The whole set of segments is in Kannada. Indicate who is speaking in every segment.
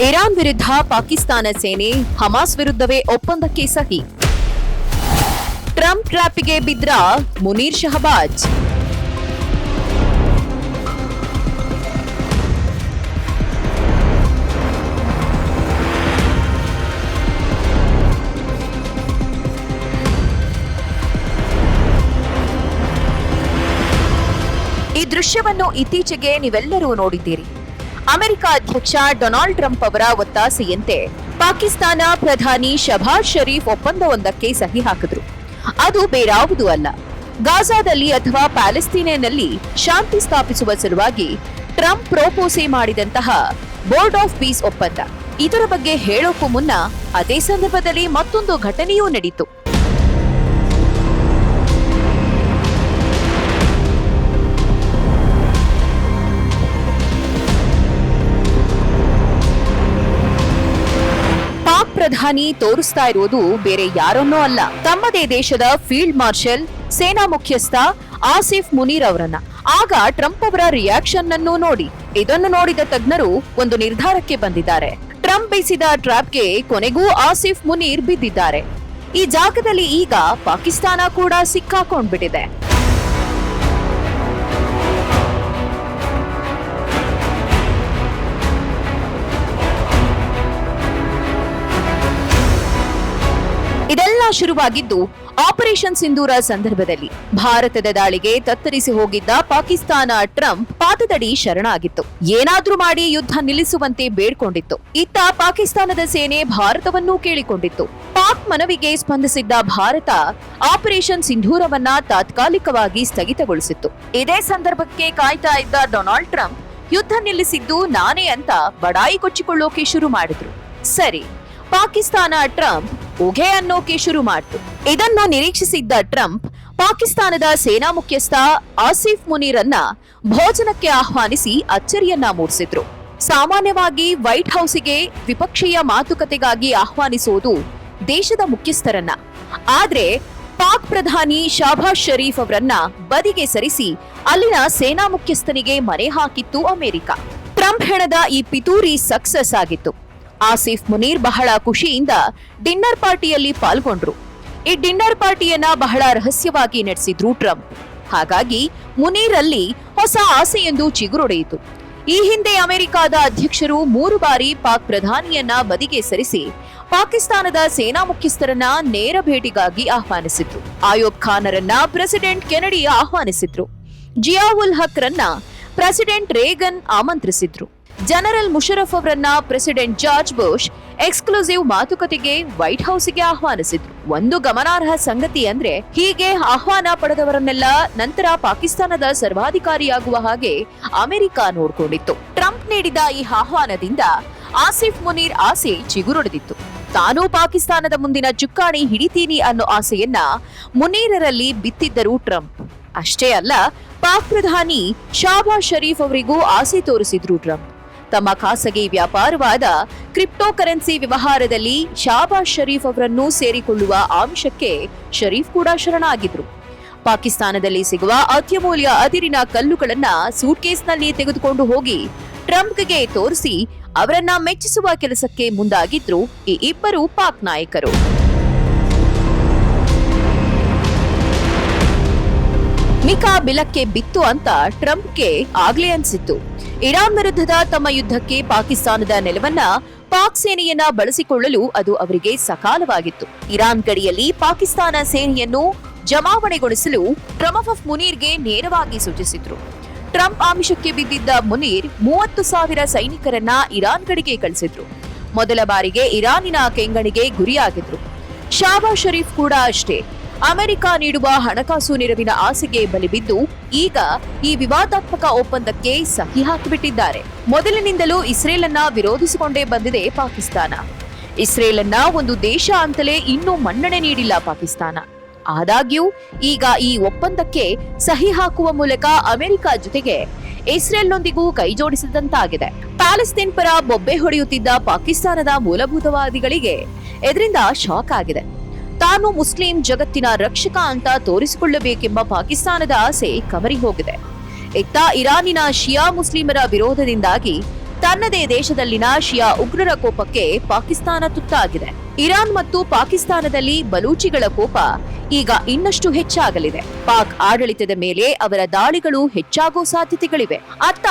Speaker 1: ಇರಾನ್ ವಿರುದ್ಧ ಪಾಕಿಸ್ತಾನ ಸೇನೆ, ಹಮಾಸ್ ವಿರುದ್ಧವೇ ಒಪ್ಪಂದಕ್ಕೆ ಸಹಿ. ಟ್ರಂಪ್ ಟ್ರ್ಯಾಪಿಗೆ ಬಿದ್ರ ಮುನೀರ್ ಶಹಬಾಜ್. ಈ ದೃಶ್ಯವನ್ನು ಇತ್ತೀಚೆಗೆ ನೀವೆಲ್ಲರೂ ನೋಡಿದ್ದೀರಿ. ಅಮೆರಿಕ ಅಧ್ಯಕ್ಷ ಡೊನಾಲ್ಡ್ ಟ್ರಂಪ್ ಅವರ ಒತ್ತಾಸೆಯಂತೆ ಪಾಕಿಸ್ತಾನ ಪ್ರಧಾನಿ ಶಹಬಾಜ್ ಶರೀಫ್ ಒಪ್ಪಂದವೊಂದಕ್ಕೆ ಸಹಿ ಹಾಕಿದ್ರು. ಅದು ಬೇರಾವುದೂ ಅಲ್ಲ, ಗಾಜಾದಲ್ಲಿ ಅಥವಾ ಪ್ಯಾಲೆಸ್ತೀನಿನಲ್ಲಿ ಶಾಂತಿ ಸ್ಥಾಪಿಸುವ ಸಲುವಾಗಿ ಟ್ರಂಪ್ ಪ್ರೊಪೋಸೆ ಮಾಡಿದಂತಹ ಬೋರ್ಡ್ ಆಫ್ ಪೀಸ್ ಒಪ್ಪಂದ. ಇದರ ಬಗ್ಗೆ ಹೇಳೋಕ್ಕೂ ಮುನ್ನ ಅದೇ ಸಂದರ್ಭದಲ್ಲಿ ಮತ್ತೊಂದು ಘಟನೆಯೂ ನಡೆಯಿತು. ಪ್ರಧಾನಿ ತೋರಿಸ್ತಾ ಇರುವುದು ಬೇರೆ ಯಾರನ್ನೋ ಅಲ್ಲ, ತಮ್ಮದೇ ದೇಶದ ಫೀಲ್ಡ್ ಮಾರ್ಷಲ್, ಸೇನಾ ಮುಖ್ಯಸ್ಥ ಆಸಿಫ್ ಮುನೀರ್ ಅವರನ್ನ. ಆಗ ಟ್ರಂಪ್ ಅವರ ರಿಯಾಕ್ಷನ್ ಅನ್ನು ನೋಡಿ, ಇದನ್ನು ನೋಡಿದ ತಜ್ಞರು ಒಂದು ನಿರ್ಧಾರಕ್ಕೆ ಬಂದಿದ್ದಾರೆ. ಟ್ರಂಪ್ ಬೀಸಿದ ಟ್ರ್ಯಾಪ್ಗೆ ಕೊನೆಗೂ ಆಸಿಫ್ ಮುನೀರ್ ಬಿದ್ದಿದ್ದಾರೆ. ಈ ಜಾಗದಲ್ಲಿ ಈಗ ಪಾಕಿಸ್ತಾನ ಕೂಡ ಸಿಕ್ಕಾಕೊಂಡ್ಬಿಟ್ಟಿದೆ. ಇದೆಲ್ಲ ಶುರುವಾಗಿದ್ದು ಆಪರೇಷನ್ ಸಿಂಧೂರ ಸಂದರ್ಭದಲ್ಲಿ. ಭಾರತದ ದಾಳಿಗೆ ತತ್ತರಿಸಿ ಹೋಗಿದ್ದ ಪಾಕಿಸ್ತಾನ ಟ್ರಂಪ್ ಪಾದದಡಿ ಶರಣಾಗಿತ್ತು. ಏನಾದ್ರೂ ಮಾಡಿ ಯುದ್ಧ ನಿಲ್ಲಿಸುವಂತೆ ಬೇಡ್ಕೊಂಡಿತ್ತು. ಇತ್ತ ಪಾಕಿಸ್ತಾನದ ಸೇನೆ ಭಾರತವನ್ನೂ ಕೇಳಿಕೊಂಡಿತ್ತು. ಪಾಕ್ ಮನವಿಗೆ ಸ್ಪಂದಿಸಿದ್ದ ಭಾರತ ಆಪರೇಷನ್ ಸಿಂಧೂರವನ್ನ ತಾತ್ಕಾಲಿಕವಾಗಿ ಸ್ಥಗಿತಗೊಳಿಸಿತ್ತು. ಇದೇ ಸಂದರ್ಭಕ್ಕೆ ಕಾಯ್ತಾ ಇದ್ದ ಡೊನಾಲ್ಡ್ ಟ್ರಂಪ್ ಯುದ್ಧ ನಿಲ್ಲಿಸಿದ್ದು ನಾನೇ ಅಂತ ಬಡಾಯಿ ಕೊಚ್ಚಿಕೊಳ್ಳೋಕೆ ಶುರು ಮಾಡಿದ್ರು. ಸರಿ, ಪಾಕಿಸ್ತಾನ ಟ್ರಂಪ್ ಉಘೆ ಅನ್ನೋಕೆ ಶುರು ಮಾಡಿತು. ಇದನ್ನು ನಿರೀಕ್ಷಿಸಿದ್ದ ಟ್ರಂಪ್ ಪಾಕಿಸ್ತಾನದ ಸೇನಾ ಮುಖ್ಯಸ್ಥ ಆಸಿಫ್ ಮುನೀರನ್ನ ಭೋಜನಕ್ಕೆ ಆಹ್ವಾನಿಸಿ ಅಚ್ಚರಿಯನ್ನ ಮೂಡಿಸಿದ್ರು. ಸಾಮಾನ್ಯವಾಗಿ ವೈಟ್ ಹೌಸ್ಗೆ ದ್ವಿಪಕ್ಷೀಯ ಮಾತುಕತೆಗಾಗಿ ಆಹ್ವಾನಿಸುವುದು ದೇಶದ ಮುಖ್ಯಸ್ಥರನ್ನ. ಆದ್ರೆ ಪಾಕ್ ಪ್ರಧಾನಿ ಶಹಬಾಜ್ ಶರೀಫ್ ಅವರನ್ನ ಬದಿಗೆ ಸರಿಸಿ ಅಲ್ಲಿನ ಸೇನಾ ಮುಖ್ಯಸ್ಥನಿಗೆ ಮನೆ ಹಾಕಿತ್ತು ಅಮೆರಿಕ. ಟ್ರಂಪ್ ಹೆಣದ ಈ ಪಿತೂರಿ ಸಕ್ಸಸ್ ಆಗಿತ್ತು. ಆಸಿಫ್ ಮುನೀರ್ ಬಹಳ ಖುಷಿಯಿಂದ ಡಿನ್ನರ್ ಪಾರ್ಟಿಯಲ್ಲಿ ಪಾಲ್ಗೊಂಡ್ರು. ಈ ಡಿನ್ನರ್ ಪಾರ್ಟಿಯನ್ನ ಬಹಳ ರಹಸ್ಯವಾಗಿ ನಡೆಸಿದ್ರು ಟ್ರಂಪ್. ಹಾಗಾಗಿ ಮುನೀರ್ ಅಲ್ಲಿ ಹೊಸ ಆಸೆಯೊಂದು ಚಿಗುರೊಡೆಯಿತು. ಈ ಹಿಂದೆ ಅಮೆರಿಕದ ಅಧ್ಯಕ್ಷರು 3 ಬಾರಿ ಪಾಕ್ ಪ್ರಧಾನಿಯನ್ನ ಬದಿಗೆ ಸರಿಸಿ ಪಾಕಿಸ್ತಾನದ ಸೇನಾ ಮುಖ್ಯಸ್ಥರನ್ನ ನೇರ ಭೇಟಿಗಾಗಿ ಆಹ್ವಾನಿಸಿದ್ರು. ಆಯೋಬ್ ಖಾನರನ್ನ ಪ್ರೆಸಿಡೆಂಟ್ ಕೆನಡಿ ಆಹ್ವಾನಿಸಿದ್ರು. ಜಿಯಾ ಉಲ್ ಹಕ್ ರನ್ನ ಪ್ರೆಸಿಡೆಂಟ್ ರೇಗನ್ ಆಮಂತ್ರಿಸಿದ್ರು. ಜನರಲ್ ಮುಷರಫ್ ಅವರನ್ನ ಪ್ರೆಸಿಡೆಂಟ್ ಜಾರ್ಜ್ ಬುಷ್ ಎಕ್ಸ್ಕ್ಲೂಸಿವ್ ಮಾತುಕತೆಗೆ ವೈಟ್ ಹೌಸ್ಗೆ ಆಹ್ವಾನಿಸಿದ್ರು. ಒಂದು ಗಮನಾರ್ಹ ಸಂಗತಿ ಅಂದ್ರೆ, ಹೀಗೆ ಆಹ್ವಾನ ಪಡೆದವರನ್ನೆಲ್ಲ ನಂತರ ಪಾಕಿಸ್ತಾನದ ಸರ್ವಾಧಿಕಾರಿಯಾಗುವ ಹಾಗೆ ಅಮೆರಿಕ ನೋಡ್ಕೊಂಡಿತ್ತು. ಟ್ರಂಪ್ ನೀಡಿದ ಈ ಆಹ್ವಾನದಿಂದ ಆಸಿಫ್ ಮುನೀರ್ ಆಸೆ ಚಿಗುರೊಡೆದಿತ್ತು. ತಾನೂ ಪಾಕಿಸ್ತಾನದ ಮುಂದಿನ ಚುಕ್ಕಾಣಿ ಹಿಡಿತೀನಿ ಅನ್ನೋ ಆಸೆಯನ್ನ ಮುನೀರರಲ್ಲಿ ಬಿತ್ತಿದ್ದರು ಟ್ರಂಪ್. ಅಷ್ಟೇ ಅಲ್ಲ, ಪಾಕ್ ಪ್ರಧಾನಿ ಶಹಬಾಜ್ ಶರೀಫ್ ಅವರಿಗೂ ಆಸೆ ತೋರಿಸಿದ್ರು ಟ್ರಂಪ್. ತಮ್ಮ ಖಾಸಗಿ ವ್ಯಾಪಾರವಾದ ಕ್ರಿಪ್ಟೋ ಕರೆನ್ಸಿ ವ್ಯವಹಾರದಲ್ಲಿ ಶಹಬಾಜ್ ಶರೀಫ್ ಅವರನ್ನು ಸೇರಿಕೊಳ್ಳುವ ಆಮಿಷಕ್ಕೆ ಶರೀಫ್ ಕೂಡ ಶರಣಾಗಿದ್ರು. ಪಾಕಿಸ್ತಾನದಲ್ಲಿ ಸಿಗುವ ಅತ್ಯಮೂಲ್ಯ ಅದಿರಿನ ಕಲ್ಲುಗಳನ್ನ ಸೂಟ್ಕೇಸ್ನಲ್ಲಿ ತೆಗೆದುಕೊಂಡು ಹೋಗಿ ಟ್ರಂಪ್ಗೆ ತೋರಿಸಿ ಅವರನ್ನ ಮೆಚ್ಚಿಸುವ ಕೆಲಸಕ್ಕೆ ಮುಂದಾಗಿದ್ರು ಈ ಇಬ್ಬರು ಪಾಕ್ ನಾಯಕರು. ಮಿಕಾ ಬಿಲಕ್ಕೆ ಬಿತ್ತು ಅಂತ ಟ್ರಂಪ್ಗೆ ಆಗ್ಲೇ ಅನ್ಸಿತ್ತು. ಇರಾನ್ ವಿರುದ್ಧದ ತಮ್ಮ ಯುದ್ಧಕ್ಕೆ ಪಾಕಿಸ್ತಾನದ ನೆಲವನ್ನ ಪಾಕ್ ಸೇನೆಯನ್ನ ಬಳಸಿಕೊಳ್ಳಲು ಅದು ಅವರಿಗೆ ಸಕಾಲವಾಗಿತ್ತು. ಇರಾನ್ ಗಡಿಯಲ್ಲಿ ಪಾಕಿಸ್ತಾನ ಸೇನೆಯನ್ನು ಜಮಾವಣೆಗೊಳಿಸಲು ಟ್ರಂಪ್ ಮುನೀರ್ಗೆ ನೇರವಾಗಿ ಸೂಚಿಸಿದ್ರು. ಟ್ರಂಪ್ ಆಮಿಷಕ್ಕೆ ಬಿದ್ದಿದ್ದ ಮುನೀರ್ 30,000 ಸೈನಿಕರನ್ನ ಇರಾನ್ ಗಡಿಗೆ ಕಳಿಸಿದ್ರು. ಮೊದಲ ಬಾರಿಗೆ ಇರಾನಿನ ಕೆಂಗಣಿಗೆ ಗುರಿಯಾಗಿದ್ರು. ಶಹಬಾಜ್ ಶರೀಫ್ ಕೂಡ ಅಷ್ಟೇ. ಅಮೆರಿಕ ನೀಡುವ ಹಣಕಾಸು ನೆರವಿನ ಆಸೆಗೆ ಬಲಿಬಿದ್ದು ಈಗ ಈ ವಿವಾದಾತ್ಮಕ ಒಪ್ಪಂದಕ್ಕೆ ಸಹಿ ಹಾಕಿಬಿಟ್ಟಿದ್ದಾರೆ. ಮೊದಲಿನಿಂದಲೂ ಇಸ್ರೇಲ್ ಅನ್ನ ವಿರೋಧಿಸಿಕೊಂಡೇ ಬಂದಿದೆ ಪಾಕಿಸ್ತಾನ. ಇಸ್ರೇಲ್ ಅನ್ನ ಒಂದು ದೇಶ ಅಂತಲೇ ಇನ್ನೂ ಮನ್ನಣೆ ನೀಡಿಲ್ಲ ಪಾಕಿಸ್ತಾನ. ಆದಾಗ್ಯೂ ಈಗ ಈ ಒಪ್ಪಂದಕ್ಕೆ ಸಹಿ ಹಾಕುವ ಮೂಲಕ ಅಮೆರಿಕ ಜೊತೆಗೆ ಇಸ್ರೇಲ್ನೊಂದಿಗೂ ಕೈಜೋಡಿಸಿದಂತಾಗಿದೆ. ಪ್ಯಾಲೆಸ್ತೇನ್ ಪರ ಬೊಬ್ಬೆ ಹೊಡೆಯುತ್ತಿದ್ದ ಪಾಕಿಸ್ತಾನದ ಮೂಲಭೂತವಾದಿಗಳಿಗೆ ಇದರಿಂದ ಶಾಕ್ ಆಗಿದೆ. ತಾನು ಮುಸ್ಲಿಂ ಜಗತ್ತಿನ ರಕ್ಷಕ ಅಂತ ತೋರಿಸಿಕೊಳ್ಳಬೇಕೆಂಬ ಪಾಕಿಸ್ತಾನದ ಆಸೆ ಕಮರಿ ಹೋಗಿದೆ. ಇತ್ತ ಇರಾನಿನ ಶಿಯಾ ಮುಸ್ಲಿಮರ ವಿರೋಧದಿಂದಾಗಿ ತನ್ನದೇ ದೇಶದಲ್ಲಿನ ಶಿಯಾ ಉಗ್ರರ ಕೋಪಕ್ಕೆ ಪಾಕಿಸ್ತಾನ ತುತ್ತಾಗಿದೆ. ಇರಾನ್ ಮತ್ತು ಪಾಕಿಸ್ತಾನದಲ್ಲಿ ಬಲೂಚಿಗಳ ಕೋಪ ಈಗ ಇನ್ನಷ್ಟು ಹೆಚ್ಚಾಗಲಿದೆ. ಪಾಕ್ ಆಡಳಿತದ ಮೇಲೆ ಅವರ ದಾಳಿಗಳು ಹೆಚ್ಚಾಗೋ ಸಾಧ್ಯತೆಗಳಿವೆ. ಅತ್ತ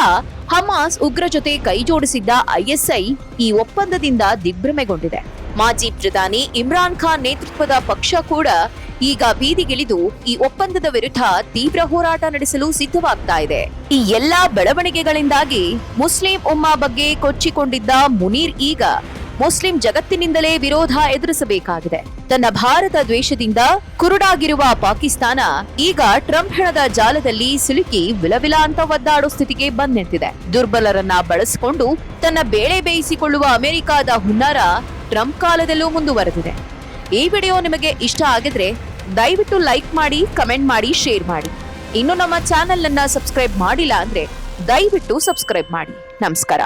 Speaker 1: ಹಮಾಸ್ ಉಗ್ರ ಜೊತೆ ಕೈಜೋಡಿಸಿದ್ದ ಐಎಸ್ಐ ಈ ಒಪ್ಪಂದದಿಂದ ದಿಗ್ಭ್ರಮೆಗೊಂಡಿದೆ. ಮಾಜಿ ಪ್ರಧಾನಿ ಇಮ್ರಾನ್ ಖಾನ್ ನೇತೃತ್ವದ ಪಕ್ಷ ಕೂಡ ಈಗ ಬೀದಿಗಿಳಿದು ಈ ಒಪ್ಪಂದದ ವಿರುದ್ಧ ತೀವ್ರ ಹೋರಾಟ ನಡೆಸಲು ಸಿದ್ಧವಾಗ್ತಾ ಇದೆ. ಈ ಎಲ್ಲಾ ಬೆಳವಣಿಗೆಗಳಿಂದಾಗಿ ಮುಸ್ಲಿಂ ಉಮ್ಮಾ ಬಗ್ಗೆ ಕೊಚ್ಚಿಕೊಂಡಿದ್ದ ಮುನೀರ್ ಈಗ ಮುಸ್ಲಿಂ ಜಗತ್ತಿನಿಂದಲೇ ವಿರೋಧ ಎದುರಿಸಬೇಕಾಗಿದೆ. ತನ್ನ ಭಾರತ ದ್ವೇಷದಿಂದ ಕುರುಡಾಗಿರುವ ಪಾಕಿಸ್ತಾನ ಈಗ ಟ್ರಂಪ್ ಹೆಣದ ಜಾಲದಲ್ಲಿ ಸಿಲುಕಿ ವಿಲವಿಲ ಅಂತ ಒದ್ದಾಡೋ ಸ್ಥಿತಿಗೆ ಬಂದ್ ನಿಂತಿದೆ. ದುರ್ಬಲರನ್ನ ಬಳಸಿಕೊಂಡು ತನ್ನ ಬೇಳೆ ಬೇಯಿಸಿಕೊಳ್ಳುವ ಅಮೆರಿಕದ ಹುನ್ನಾರ ಟ್ರಂಪ್ ಕಾಲದಲ್ಲೂ ಮುಂದುವರೆದಿದೆ. ಈ ವಿಡಿಯೋ ನಿಮಗೆ ಇಷ್ಟ ಆಗಿದ್ರೆ ದಯವಿಟ್ಟು ಲೈಕ್ ಮಾಡಿ, ಕಮೆಂಟ್ ಮಾಡಿ, ಶೇರ್ ಮಾಡಿ. ಇನ್ನು ನಮ್ಮ ಚಾನೆಲ್ ಅನ್ನ ಸಬ್ಸ್ಕ್ರೈಬ್ ಮಾಡಿಲ್ಲ ಅಂದ್ರೆ ದಯವಿಟ್ಟು ಸಬ್ಸ್ಕ್ರೈಬ್ ಮಾಡಿ. ನಮಸ್ಕಾರ.